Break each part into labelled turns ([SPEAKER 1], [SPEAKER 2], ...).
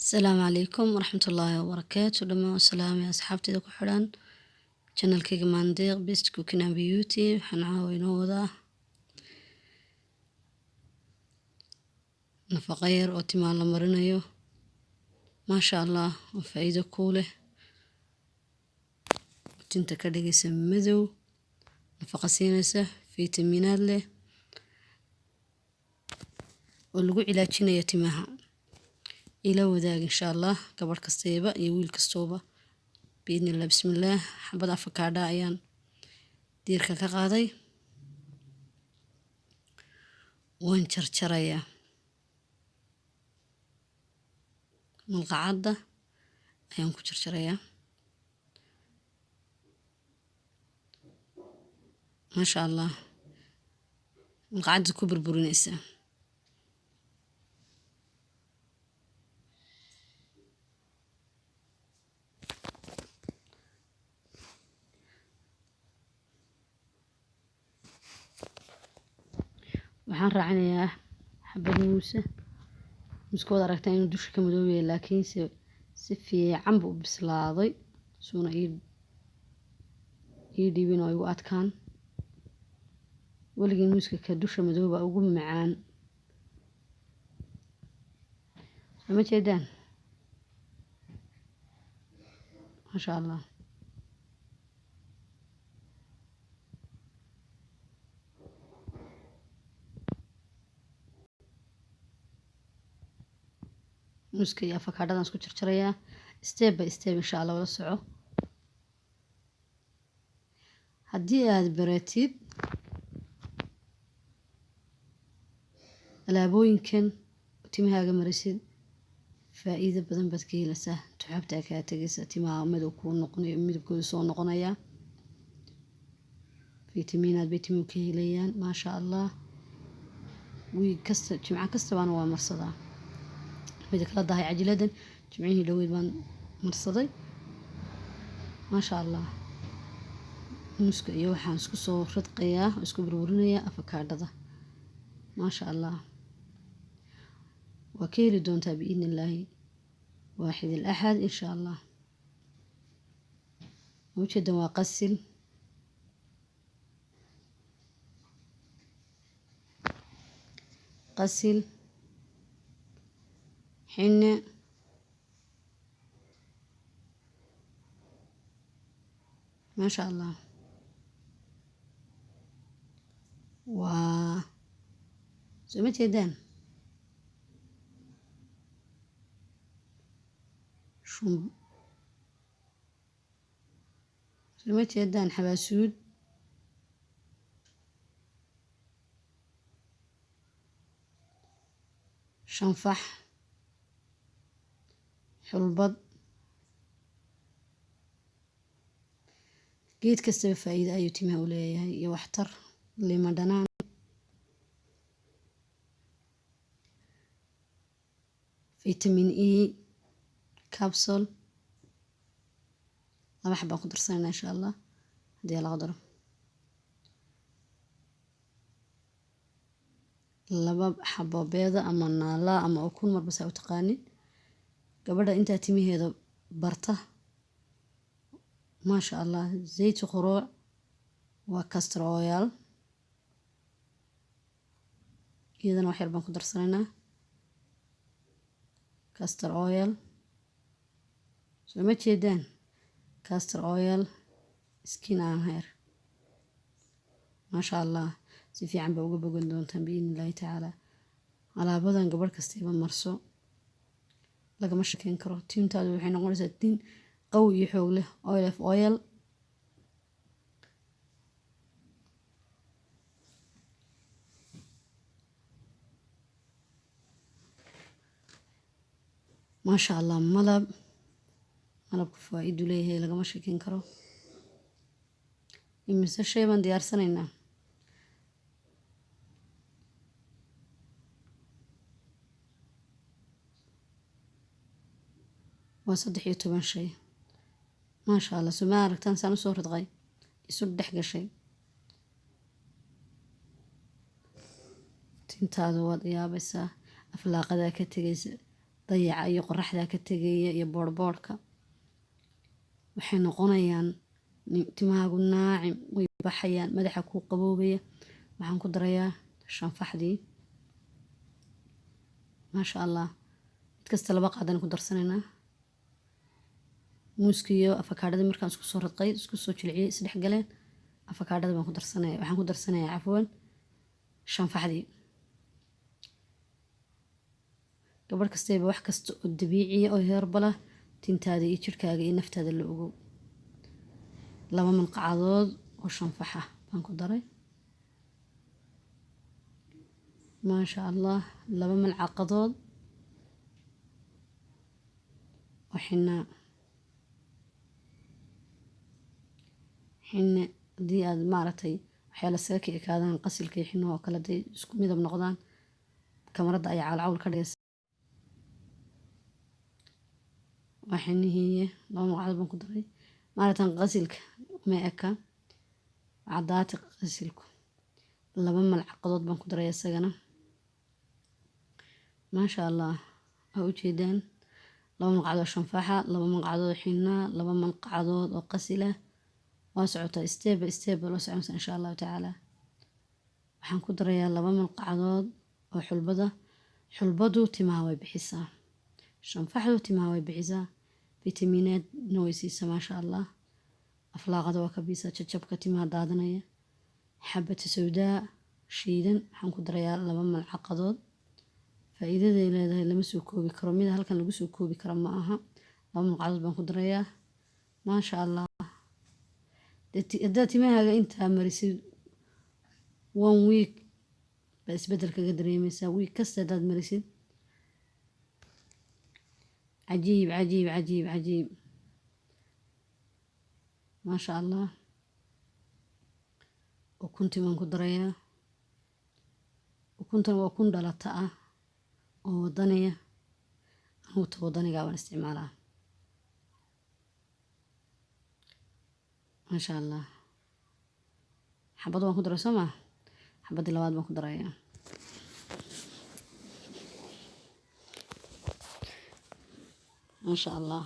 [SPEAKER 1] السلام عليكم ورحمة الله وبركاته. لما والسلام يا أصحابتي ذاك حران channel كيك مانديق بيست كوكينا بيوتي حنعاون وضع نفقير وتمال لمرنيو ما شاء الله وفايدة كوله وتنتا كدقي سمدو نفقة سينسة فيتامينات له ولقو علاجينا يتماها إلى وذاك إن شاء الله قبل كستيبة يويل كستوبة بإذن الله. بسم الله. حبدا فكادا أيان ديركا كقاضي وان شرشريا ملقعدة أيان كشرشريا ما شاء الله ملقعدة كبر برونيسة waxaan raacinayaa xabad muuse miskooda aragtaa inuu dusha ka madoobaya laakiin si fiican buu bislaaday suuna ii dhibin oo igu adkaan waligii muuska ka dusha madooba ugu macaan sama jeedaan masha Allah. muuska iyo afakaadhadan isku jarjarayaa step by step insha Allah wala soco. haddii aad baratid alaabooyinkan timahaaga marisid faa'iido badan baad ka helaysaa. tuxaabta kaa tagaysa timaha madow kuu noqonayo midabkooda soo noqonaya فيتامينات بيتمو كهيليان ما شاء الله ويكسر جمعة كسر وانا ومرصدا بدك لا ضاهي عجلة جمعيه لويد وان مرصدي ما شاء الله نسك يوحى نسك صور رتقيا نسك برورنيا أفكار ما شاء الله وكيل دونتا بإذن الله واحد الأحد إن شاء الله وجد وقسل قسل حنة ما شاء الله سمعت يدان شو سمعت يدان حباسود شنفح حلبض جيت كسب فايدة أيو تيمها ولايا يوحتر اللي مدنان فيتامين إي كابسول ما بحب أقدر سنة إن شاء الله دي الغدر لباب حبة بيضة أما نالا أما أكون مربسة وتقاني قبل أنت تيمي هذا برته ما شاء الله زيت وخروع وكاستر أويل إذا واحد بنقدر سنة كاستر أويل سمعت يدان كاستر أويل سكين هير ما شاء الله سيفي عم بقول دون بإذن الله تعالى على بدن قبل كستيبا مرسو لقى مش كين كرو تيم تادو حين نقول ستين قوي حوله أويل في أويل ما شاء الله ملب كفايد ليه لقى مش كين كرو يمس الشيء من ديار سنينا وصدح يوتيوب شيء ما شاء الله سمارك تنسى صورة غاي يسد حق شيء تنتاد وضع يا بس أفلاق ذاك تجلس dayaca iyo qoraxda ka tegaya iyo boodhboodhka waxay noqonayaan timahaagu naacim, way baxayaan, madaxa kuu qaboobaya. waxaan ku darayaa shanfaxdii maasha allah, mid kasta 2 qaadaan ku darsanaynaa. muuska iyo afakaadhadii markaan isku soo radqay, isku soo jilciyey, isdhex galeen, afakaadhada baan ku darsanaya. waxaan ku darsanayaa cafwan shanfaxdii. gabadh kastayba wax kasta oo dabiiciya oo heerbala tintaada iyo jirkaaga iyo naftaada la ogow. 2 malqacadood oo shanfaxa baan ku daray maasha allah. 2 malcaqadood oo xinaa haddii aad maaragtay waxyaala saga ka ekaadaan qasilka iyo xinoo kale haday isku midab noqdaan, kamarada ayaa cawlcawl ka dhigaysa. waa xinihiiye 2 malqacadood baan ku daray. maaragtan qasilka ma eka cadaati qasilku. 2 malcaqadood baan ku daray isagana maasha allah. waa ujeedaan 2 malqacadood oo shanfaxa, 2 malqacadood oo xinaa, 2 malqacadood oo qasila. waa socotaa step by step loo soconaysa insha allahu tacaala. waxaan ku darayaa 2 malqacadood oo xulbadu timaha way bixisaa, shanfaxdu timaha way bixisaa, fitamiinaadna way siisaa maasha allah. aflaaqada waa ka biisaa jajabka timaha daadanaya. xabata sawdaa shiidan waxaan ku darayaa 2 malcaqadood. faa'iidaday leedahay lama soo koobi karo, mida halkan lagu soo koobi karo ma aha. 2 malqacadood baan ku darayaa maasha allah. haddaad timahaaga intaa marisid 1 week baa isbedel kaga dareemaysaa. week kasta haddaad marisid cajiib cajiib cajiib cajiib maasha allah. ukuntii waan ku darayaa. ukuntan waa ukun dhalata ah oo wadaniya. anugu ta wadaniga waan isticmaalaa maasha allah. xabad waan ku daray soo maa, xabadii 2aad baan ku darayaa maasha allah.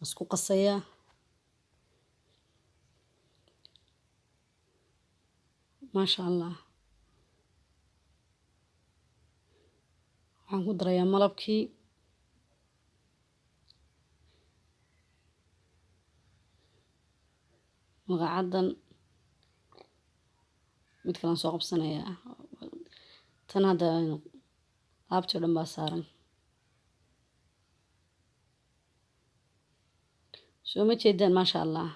[SPEAKER 1] isku qasayaa maasha allah. waxaan ku darayaa malabkii. magacadan mid kalaan soo qabsanayaa. tan hadda laabtii o dhan baa saaran. soo ma jeedaan maasha allah.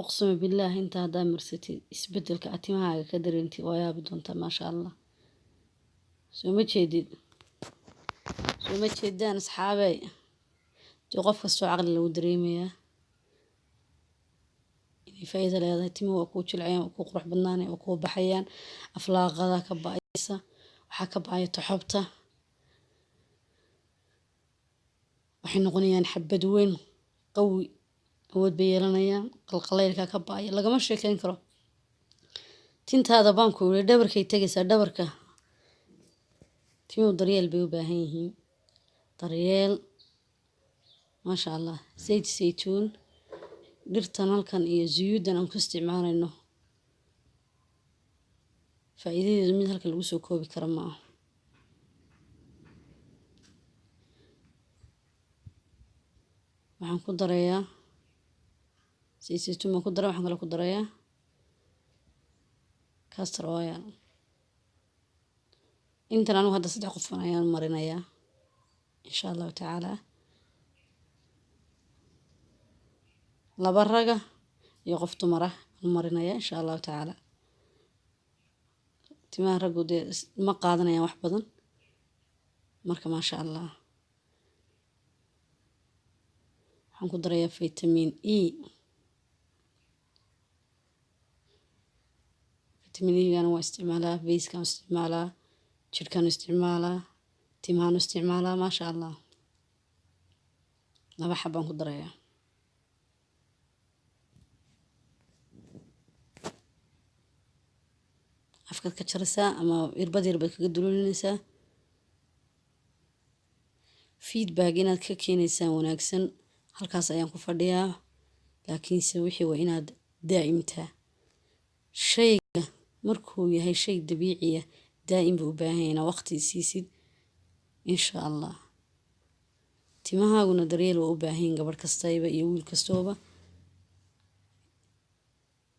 [SPEAKER 1] uqsama billaah inta haddaa marsatid isbedelka aad timahaaga ka dareentid waa yaabi doontaa maasha allah. soo ma jeedaan asxaabey. dee qof kastoo caqli lagu dareemayaa inay faa'iido leedahay. timuhu waa kuu jilcayaan, waa kuu qurux badnaanay, waa kuu baxayaan. aflaaqada ka ba'aysa, waxaa ka ba'aya toxobta. waxay noqonayaan xabad weyn qawi, awood bay yeelanayaan. qalqalaylka ka ba'aya lagama sheekeyn karo. tintaada baan ku yiri dhabarkay tegaysaa. dhabarka timuhu daryeel bay u baahan yihiin, daryeel maasha allah. zayd saytuun dhirtan halkan iyo zuyuudan aan ku isticmaalayno faa'iidadeedu mid halkan lagu soo koobi karo ma aha. waxaan ku darayaa zayd saytuun baan ku daray. waxaan kale ku darayaa castor oil. intan anigu hadda 3 qofan ayaan marinayaa insha allahu tacaala. 2 raga iyo qof dumar ah aan marinayaa insha allahu tacaala. timaha raggu dee ma qaadanayaan wax badan marka maasha allah. waxaan ku darayaa vitamin E. vitamin E-gana waa isticmaalaa, facekan isticmaalaa, jirkan isticmaalaa, timahan isticmaalaa maasha allah. 2 xabaan ku darayaa. afkaad ka jaraysaa ama irbad yar baad kaga dululinaysaa. feedback inaad ka keenaysaan wanaagsan halkaas ayaan ku fadhiyaa, laakiinse wixii waa inaad daa'imtaa. shayga markuu yahay shay dabiiciya daa'im buu u baahan yahay inaad waqti siisid insha allah. timahaaguna daryeel waa u baahan yihiin gabadh kastayba iyo wiil kastooba.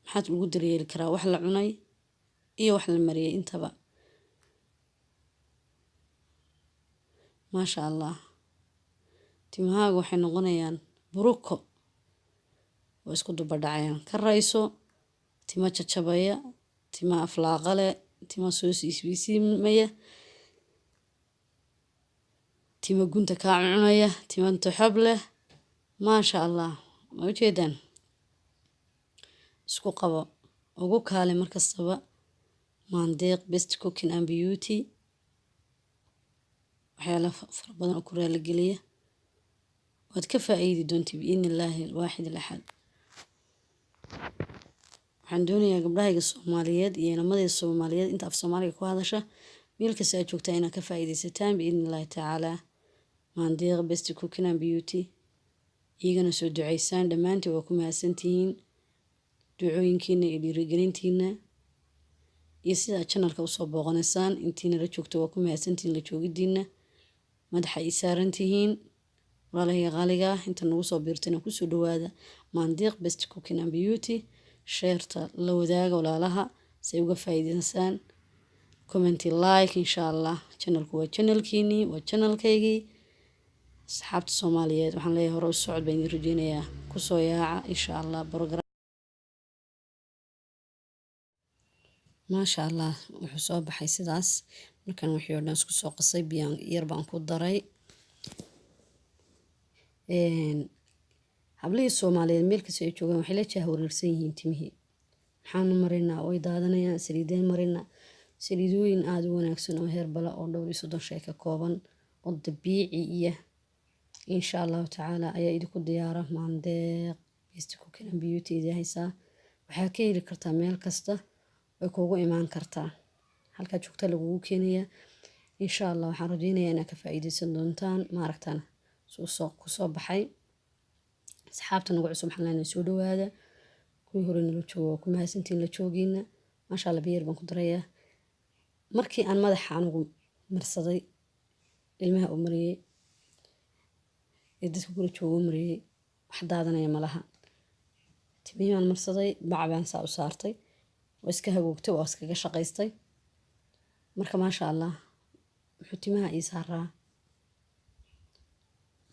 [SPEAKER 1] maxaad ugu daryeeli karaa? wax la cunay iyo wax la mariyay intaba. maasha allah, timahaaga waxay noqonayaan buruko oo isku dubadhacayaan. ka rayso tima jajabaya, tima aflaaqa leh, tima soo siismaya, tima gunta kaa cunaya, tima toxob leh. maasha allah, ma ujeedaan? isku qabo, ugu kaale markastaba Mandeeq Best Cooking and Beauty. waxyaala fara badan oo ku raali geliya waad ka faa'iidi doonta biidnillaahi alwaaxid alaxad. waxaan doonayaa gabdhahayga Soomaaliyeed iyo inamadayda Soomaaliyeed inta af Soomaaliga ku hadasha meel kasta aad joogtaa inaad ka faa'iidaysataan biidnillaahi tacaalaa. Mandeeq Best Cooking and Beauty iyagana soo ducaysaan. dhammaantiin waa ku mahadsantihiin ducooyinkiina iyo dhiirigelintiina iyo sida channelka usoo booqanaysaan. intiina la joogto waa ku mahadsantihiin la joogidiina. madaxa ii saaran tihiin walaalahayga qaaliga ah. inta nagu soo biirtana kusoo dhawaada Mandeeq Best Cooking and Beauty. sheerta la wadaaga walaalaha say uga faa'iidaystaan. commenti like insha allah. channelku waa channelkiinii, waa channelkaygii. asxaabta Soomaaliyeed waxaan leeyahay hore u socod baan idin rajeynayaa. kusoo yaaca insha allah program. maasha allah, wuxuu soo baxay sidaas. markan wixii oo dhan isku soo qasay biyaan yar baan ku daray. hablihii Soomaaliyeed meel kasta ay joogaan waxay la jahwareersan yihiin timihii. maxaanu marinaa? way daadanayaan. saliideen marinaa. saliidooyin aada u wanaagsan oo heerbala oo 30 shay ka kooban oo dabiici iyo insha allahu tacaala ayaa idinku diyaara. Mandeeq Best Cooking and Beauty idin haysaa. waxaa ka heli kartaa meel kasta way kuugu imaan kartaa. halkaa joogta lagugu keenaya insha allah. waxaan rajeynayaa inaad ka faa'iidaysan doontaan. maaragtaan kusoo baxay asxaabta nagu cusub waxaan leenahay soo dhawaada. kuwii hore nala joogo waa ku mahadsantihiin la joogiina. maasha allah biyar baan ku darayaa. markii aan madaxa anigu marsaday ilmaha u mariyey ee dadka guri jooga u mariyey wax daadanaya malaha. timihii baan marsaday, bac baan saa u saartay, waa iska hagoogtay, waa iskaga shaqaystay. marka maasha allah wuxuu timaha ii saaraa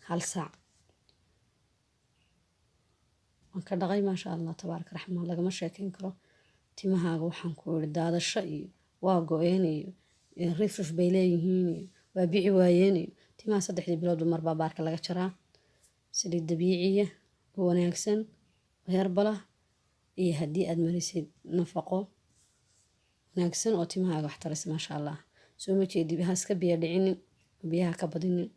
[SPEAKER 1] 1 saac. waan ka dhaqay maasha allah tabaaraka raxmaan. lagama sheekeyn karo timahaaga. waxaan ku iri daadasho iyo waa go-een iyo rifrif bay leeyihiin iyo waa bici waayeen iyo timaha 3 biloodba mar baa baarka laga jaraa. saliid dabiiciya oo wanaagsan heerbala iyo haddii aad marisid nafaqo wanaagsan oo timahaaga wax taraysa maasha allah. soo ma jeedi ha iska biyo dhicinin, biyaha ka badinin,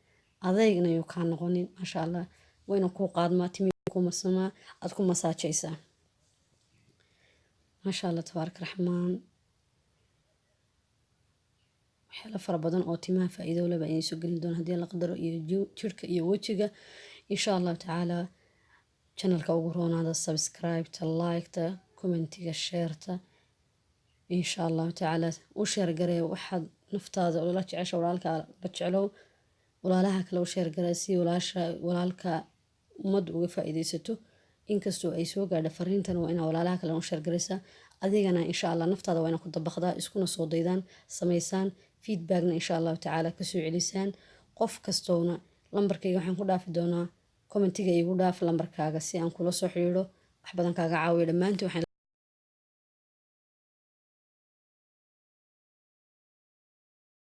[SPEAKER 1] adeegna yuu kaa noqonin. maasha allah wayna kuu qaadmaa, timihii ku marsamaa, aad ku masaajaysaa. maasha allah tabaaraka raxmaan. waxyaalo fara badan oo timaha faa'iido leh baa idiin soo gelin doona haddii la qadaro, iyo jirka iyo wejiga insha allahu tacaala. channelka ugu roonaada subscribe-ta, like-ta, commentiga, sheerta insha allahu tacaala. u sheer garee waxaad naftaada la jecesha walaalka la jeclow. walaalaha kale u sheer garee si walaalka ummadda uga faa'iidaysato. inkastoo ay soo gaadha fariintan waa inaa walaalaha kale u sheer garaysaa. adigana insha allah naftaada waa inaa ku dabaqdaa, iskuna soo daydaan, samaysaan. feedbackna insha allahu tacaala kasoo celisaan. qof kastoona lambarkayga waxaan ku dhaafi doonaa commentiga igu dhaaf lambarkaaga si aan kula soo xiriiro wax badan kaaga caawiyo. dhammaantiin waxaan